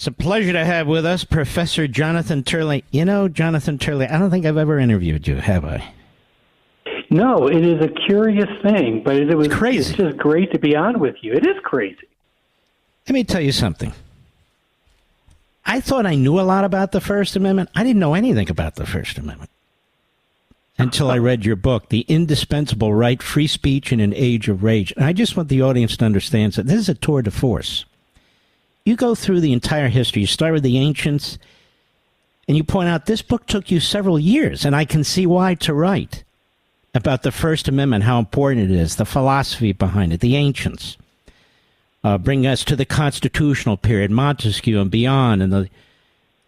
It's a pleasure to have with us Professor Jonathan Turley. You know, Jonathan Turley, I don't think I've ever interviewed you, have I? No, it is a curious thing, but it was crazy. It's just great to be on with you. It is crazy. Let me tell you something. I thought I knew a lot about the First Amendment. I didn't know anything about the First Amendment until I read your book, The Indispensable Right, Free Speech in an Age of Rage. And I just want the audience to understand that this is a tour de force. You go through the entire history. You start with the ancients, and you point out this book took you several years, and I can see why, to write about the First Amendment, how important it is, the philosophy behind it, the ancients. Bring us to the constitutional period, Montesquieu and beyond, and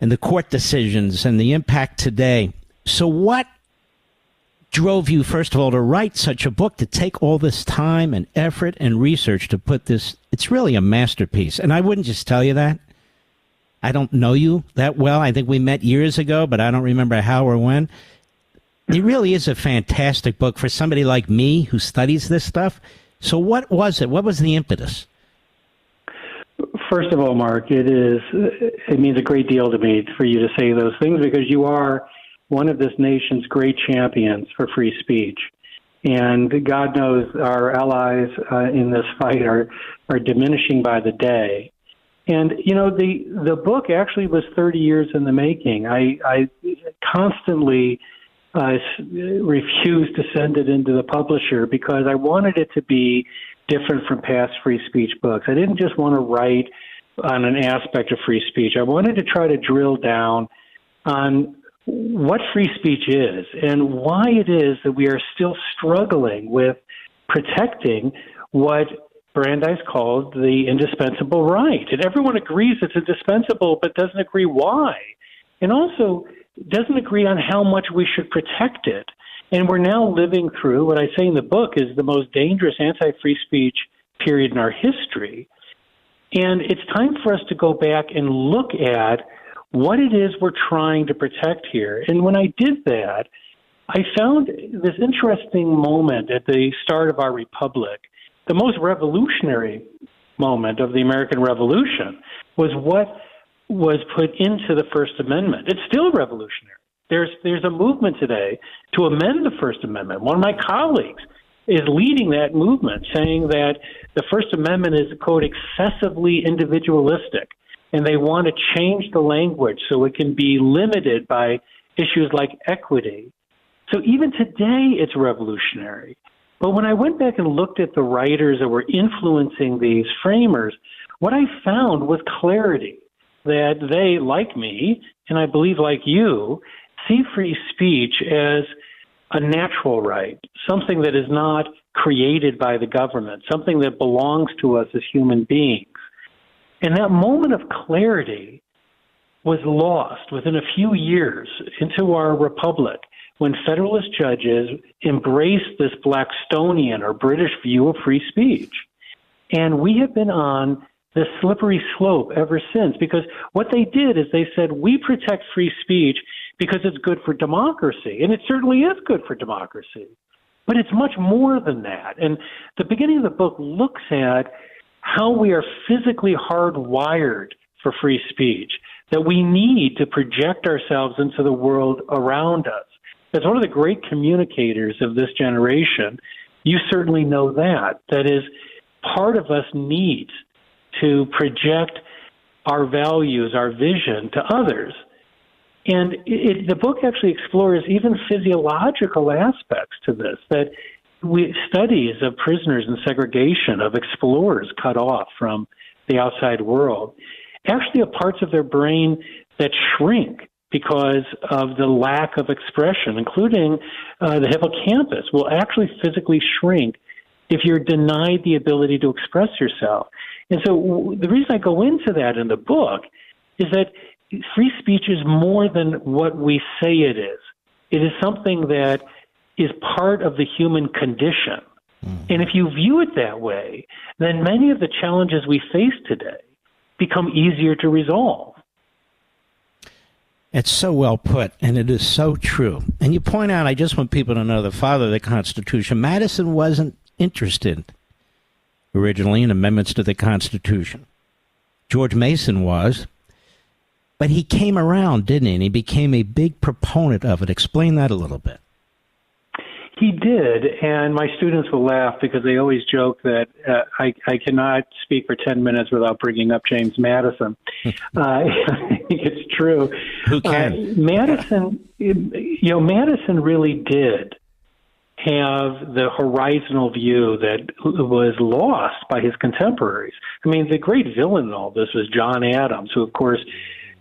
the court decisions and the impact today. So what drove you, first of all, to write such a book, to take all this time and effort and research to put this? It's really a masterpiece. And I wouldn't just tell you that. I don't know you that well. I think we met years ago, but I don't remember how or when. It really is a fantastic book for somebody like me who studies this stuff. So what was it? What was the impetus? First of all, Mark, it means a great deal to me for you to say those things, because you are one of this nation's great champions for free speech. And God knows our allies in this fight are diminishing by the day. And, you know, the book actually was 30 years in the making. I constantly refused to send it into the publisher because I wanted it to be different from past free speech books. I didn't just want to write on an aspect of free speech. I wanted to try to drill down on what free speech is and why it is that we are still struggling with protecting what Brandeis called the indispensable right. And everyone agrees it's indispensable, but doesn't agree why. And also doesn't agree on how much we should protect it. And we're now living through what I say in the book is the most dangerous anti-free speech period in our history. And it's time for us to go back and look at what it is we're trying to protect here. And when I did that, I found this interesting moment at the start of our republic. The most revolutionary moment of the American Revolution was what was put into the First Amendment. It's still revolutionary. There's a movement today to amend the First Amendment. One of my colleagues is leading that movement, saying that the First Amendment is, quote, excessively individualistic, and they want to change the language so it can be limited by issues like equity. So even today, it's revolutionary. But when I went back and looked at the writers that were influencing these framers, what I found was clarity, that they, like me, and I believe like you, see free speech as a natural right, something that is not created by the government, something that belongs to us as human beings. And that moment of clarity was lost within a few years into our republic when Federalist judges embraced this Blackstonian or British view of free speech. And we have been on this slippery slope ever since, because what they did is they said, we protect free speech because it's good for democracy. And it certainly is good for democracy. But it's much more than that. And the beginning of the book looks at how we are physically hardwired for free speech, that we need to project ourselves into the world around us. As one of the great communicators of this generation, you certainly know that. That is, part of us needs to project our values, our vision to others. And the book actually explores even physiological aspects to this, that studies of prisoners in segregation, of explorers cut off from the outside world, actually have parts of their brain that shrink because of the lack of expression, including the hippocampus will actually physically shrink if you're denied the ability to express yourself. And so the reason I go into that in the book is that free speech is more than what we say it is. It is something that is part of the human condition. And if you view it that way, then many of the challenges we face today become easier to resolve. It's so well put, and it is so true. And you point out, I just want people to know, the father of the Constitution, Madison wasn't interested originally in amendments to the Constitution. George Mason was. But he came around, didn't he? And he became a big proponent of it. Explain that a little bit. He did, and my students will laugh because they always joke that I cannot speak for 10 minutes without bringing up James Madison. I think it's true. Who can? Madison, Madison really did have the horizontal view that was lost by his contemporaries. I mean, the great villain in all this was John Adams, who, of course,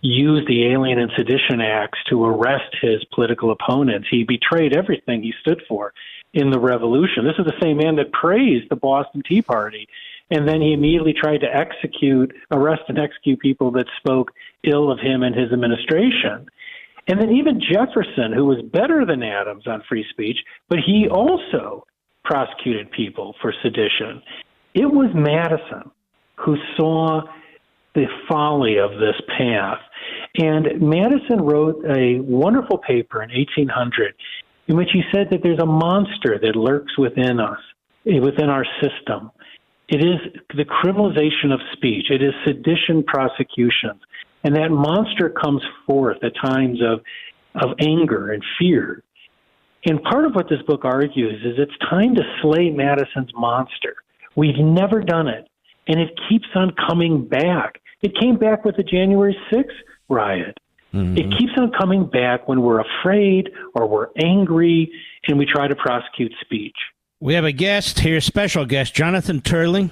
used the Alien and Sedition Acts to arrest his political opponents. He betrayed everything he stood for in the revolution. This is the same man that praised the Boston Tea Party, and then he immediately tried to arrest and execute people that spoke ill of him and his administration. And then even Jefferson, who was better than Adams on free speech, but he also prosecuted people for sedition. It was Madison who saw the folly of this path. And Madison wrote a wonderful paper in 1800 in which he said that there's a monster that lurks within us, within our system. It is the criminalization of speech. It is sedition prosecutions. And that monster comes forth at times of anger and fear. And part of what this book argues is it's time to slay Madison's monster. We've never done it. And it keeps on coming back. It came back with the January 6th riot. Mm-hmm. It keeps on coming back when we're afraid or we're angry and we try to prosecute speech. We have a guest here, special guest, Jonathan Turley.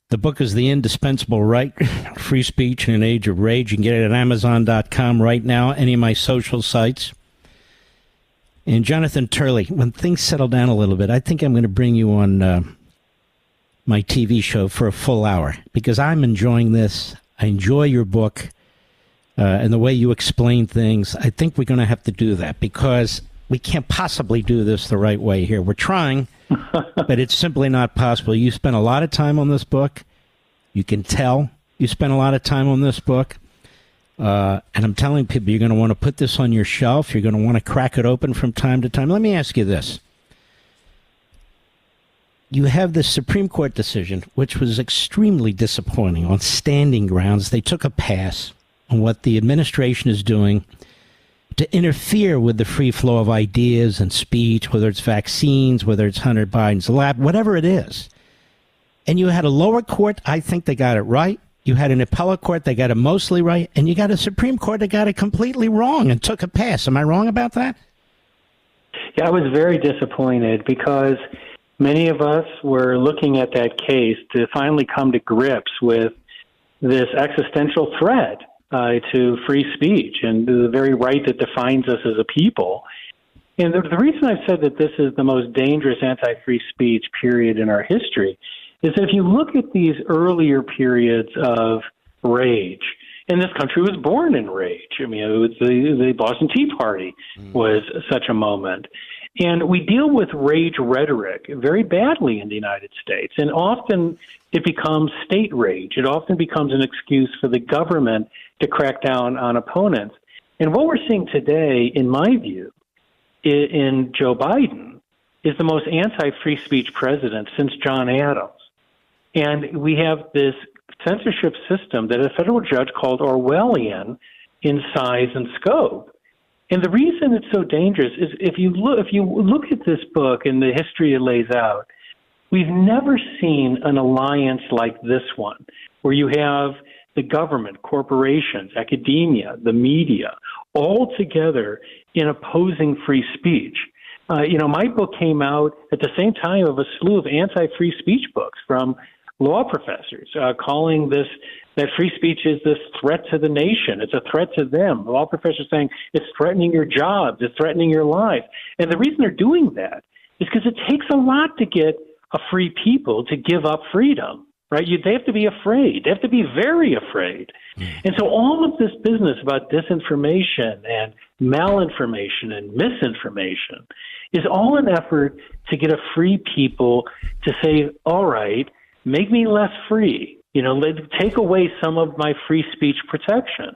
The book is The Indispensable Right, Free Speech in an Age of Rage. You can get it at Amazon.com right now, any of my social sites. And Jonathan Turley, when things settle down a little bit, I think I'm going to bring you on my TV show for a full hour because I'm enjoying this. I enjoy your book and the way you explain things. I think we're going to have to do that because we can't possibly do this the right way here. We're trying, but it's simply not possible. You spent a lot of time on this book. You can tell you spent a lot of time on this book. And I'm telling people you're going to want to put this on your shelf. You're going to want to crack it open from time to time. Let me ask you this. You have this Supreme Court decision, which was extremely disappointing on standing grounds. They took a pass on what the administration is doing to interfere with the free flow of ideas and speech, whether it's vaccines, whether it's Hunter Biden's lab, whatever it is. And you had a lower court, I think they got it right. You had an appellate court, they got it mostly right. And you got a Supreme Court that got it completely wrong and took a pass. Am I wrong about that? Yeah, I was very disappointed because many of us were looking at that case to finally come to grips with this existential threat to free speech and the very right that defines us as a people. And the reason I've said that this is the most dangerous anti-free speech period in our history is that if you look at these earlier periods of rage, and this country was born in rage. I mean, it was the Boston Tea Party was such a moment. And we deal with rage rhetoric very badly in the United States. And often it becomes state rage. It often becomes an excuse for the government to crack down on opponents. And what we're seeing today, in my view, in Joe Biden, is the most anti-free speech president since John Adams. And we have this censorship system that a federal judge called Orwellian in size and scope. And the reason it's so dangerous is if you look at this book and the history it lays out, we've never seen an alliance like this one, where you have the government, corporations, academia, the media, all together in opposing free speech. My book came out at the same time of a slew of anti-free speech books from law professors calling that free speech is this threat to the nation. It's a threat to them. Law professors saying it's threatening your jobs, it's threatening your life. And the reason they're doing that is because it takes a lot to get a free people to give up freedom, right? They have to be afraid. They have to be very afraid. And so all of this business about disinformation and malinformation and misinformation is all an effort to get a free people to say, all right, make me less free. Take away some of my free speech protections.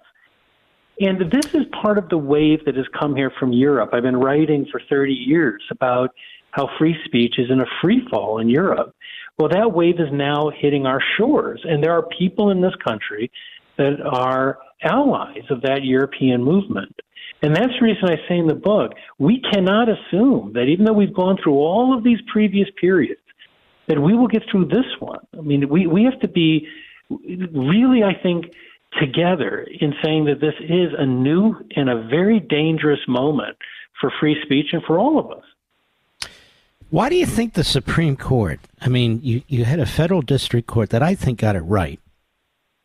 And this is part of the wave that has come here from Europe. I've been writing for 30 years about how free speech is in a free fall in Europe. Well, that wave is now hitting our shores. And there are people in this country that are allies of that European movement. And that's the reason I say in the book, we cannot assume that even though we've gone through all of these previous periods, that we will get through this one. I mean, we have to be really, I think, together in saying that this is a new and a very dangerous moment for free speech and for all of us. Why do you think the Supreme Court, I mean, you had a federal district court that I think got it right,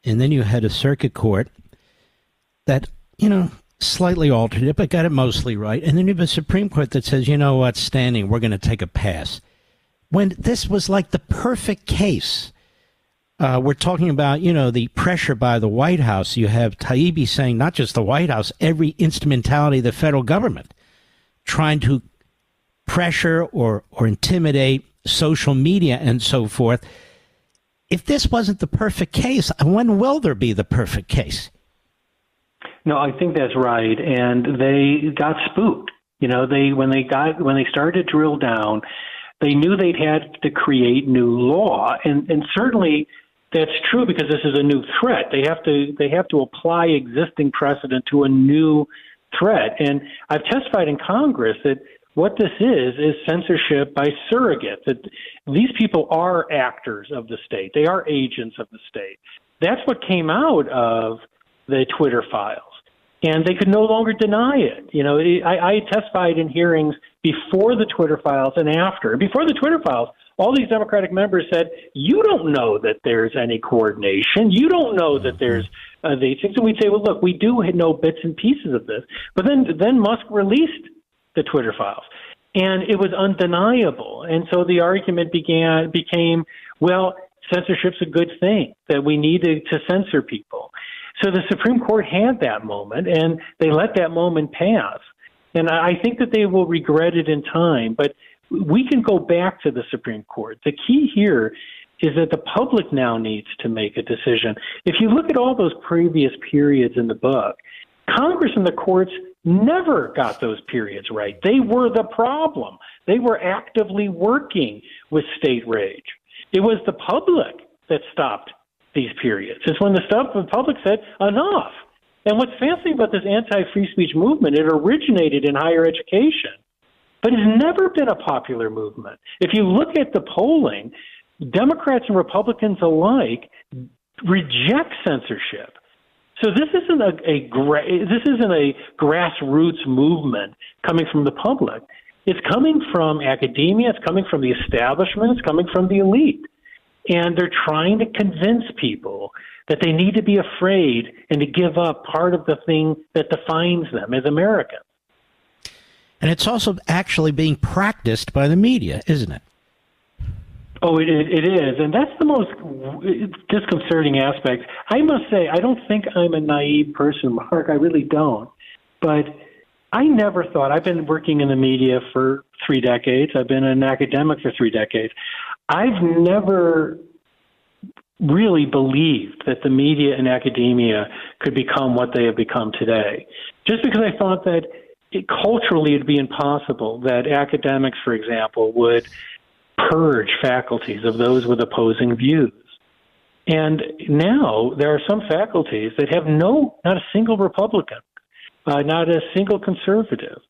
and then you had a circuit court that, slightly altered it, but got it mostly right, and then you have a Supreme Court that says, you know what, standing, we're going to take a pass. When this was like the perfect case. We're talking about, the pressure by the White House. You have Taibbi saying not just the White House, every instrumentality of the federal government trying to pressure or intimidate social media and so forth. If this wasn't the perfect case, when will there be the perfect case? No, I think that's right. And they got spooked. When they started to drill down, they knew they'd had to create new law. And certainly that's true because this is a new threat. They have to apply existing precedent to a new threat. And I've testified in Congress that what this is censorship by surrogate, that these people are actors of the state. They are agents of the state. That's what came out of the Twitter files. And they could no longer deny it. I testified in hearings before the Twitter files and after. Before the Twitter files, all these Democratic members said, you don't know that there's any coordination. You don't know that there's these things. And we'd say, well, look, we do know bits and pieces of this. But then Musk released the Twitter files, and it was undeniable. And so the argument became, well, censorship's a good thing, that we need to censor people. So the Supreme Court had that moment, and they let that moment pass. And I think that they will regret it in time. But we can go back to the Supreme Court. The key here is that the public now needs to make a decision. If you look at all those previous periods in the book, Congress and the courts never got those periods right. They were the problem. They were actively working with state rage. It was the public that stopped these periods. It's when the public said, enough. And what's fascinating about this anti-free speech movement, it originated in higher education, but it's never been a popular movement. If you look at the polling, Democrats and Republicans alike reject censorship. So this isn't a grassroots movement coming from the public. It's coming from academia. It's coming from the establishment. It's coming from the elite. And they're trying to convince people that they need to be afraid and to give up part of the thing that defines them as Americans. And it's also actually being practiced by the media, isn't it? Oh, it is. And that's the most disconcerting aspect. I must say, I don't think I'm a naive person, Mark. I really don't. But I never thought, I've been working in the media for 3 decades. I've been an academic for 3 decades. I've never really believed that the media and academia could become what they have become today. Just because I thought that culturally it'd be impossible that academics, for example, would purge faculties of those with opposing views. And now there are some faculties that have not a single Republican, not a single conservative.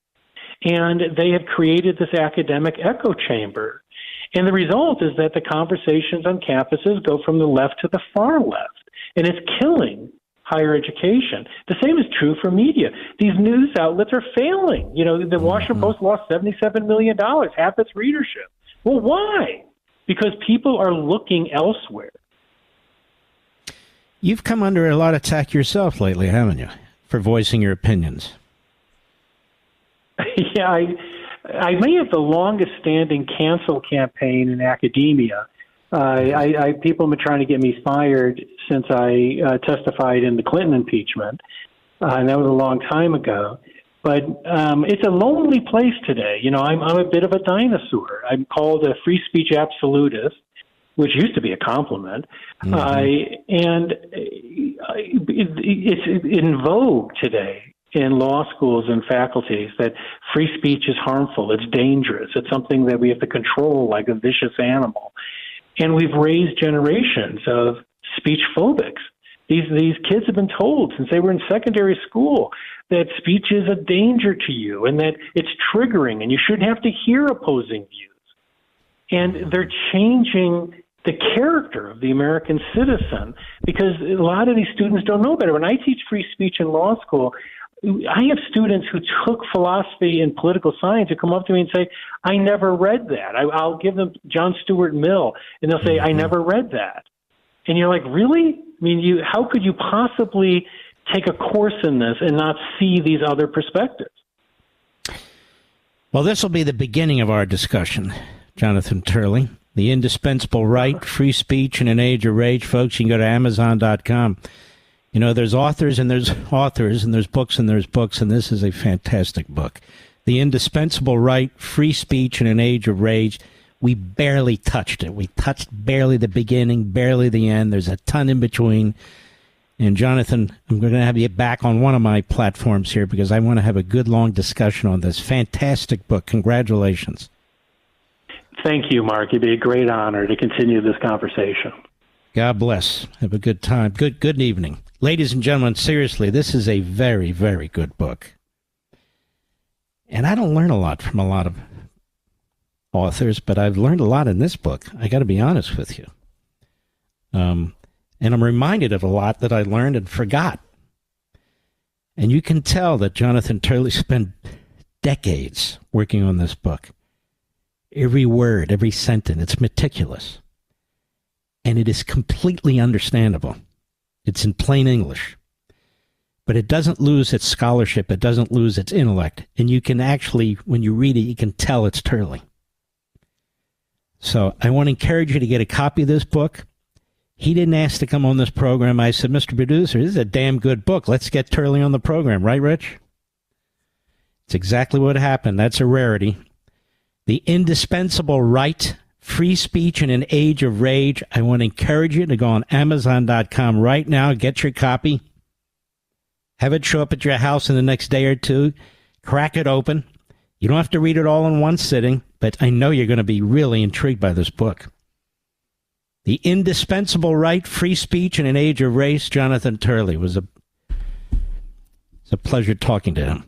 And they have created this academic echo chamber. And the result is that the conversations on campuses go from the left to the far left. And it's killing higher education. The same is true for media. These news outlets are failing. The Washington Post lost $77 million, half its readership. Well, why? Because people are looking elsewhere. You've come under a lot of attack yourself lately, haven't you, for voicing your opinions? Yeah, I may have the longest-standing cancel campaign in academia. People have been trying to get me fired since I testified in the Clinton impeachment, and that was a long time ago. But it's a lonely place today. I'm a bit of a dinosaur. I'm called a free speech absolutist, which used to be a compliment. And it's in vogue today in law schools and faculties that free speech is harmful. It's dangerous. It's something that we have to control like a vicious animal. And we've raised generations of speech phobics These kids have been told since they were in secondary school that speech is a danger to you and that it's triggering and you shouldn't have to hear opposing views. And they're changing the character of the American citizen because a lot of these students don't know better. When I teach free speech in law school, I have students who took philosophy and political science who come up to me and say, I never read that. I'll give them John Stuart Mill, and they'll say, I never read that. And you're like, really? I mean, how could you possibly take a course in this and not see these other perspectives? Well, this will be the beginning of our discussion, Jonathan Turley. The Indispensable Right, Free Speech in an Age of Rage. Folks, you can go to Amazon.com. You know, there's authors and there's authors, and there's books and there's books, and this is a fantastic book. The Indispensable Right, Free Speech in an Age of Rage. We barely touched it. We touched barely the beginning, barely the end. There's a ton in between. And Jonathan, I'm going to have you back on one of my platforms here because I want to have a good long discussion on this fantastic book. Congratulations. Thank you, Mark. It'd be a great honor to continue this conversation. God bless. Have a good time. Good evening. Ladies and gentlemen, seriously, this is a very, very good book. And I don't learn a lot from a lot of authors, but I've learned a lot in this book. I got to be honest with you. And I'm reminded of a lot that I learned and forgot. And you can tell that Jonathan Turley spent decades working on this book. Every word, every sentence, it's meticulous. And it is completely understandable. It's in plain English. But it doesn't lose its scholarship. It doesn't lose its intellect. And you can actually, when you read it, you can tell it's Turley. So I want to encourage you to get a copy of this book. He didn't ask to come on this program. I said, Mr. Producer, this is a damn good book. Let's get Turley on the program. Right, Rich? It's exactly what happened. That's a rarity. The Indispensable Right, Free Speech in an Age of Rage. I want to encourage you to go on Amazon.com right now. Get your copy. Have it show up at your house in the next day or two. Crack it open. You don't have to read it all in one sitting, but I know you're going to be really intrigued by this book. The Indispensable Right, Free Speech in an Age of Race. Jonathan Turley. It's a pleasure talking to him.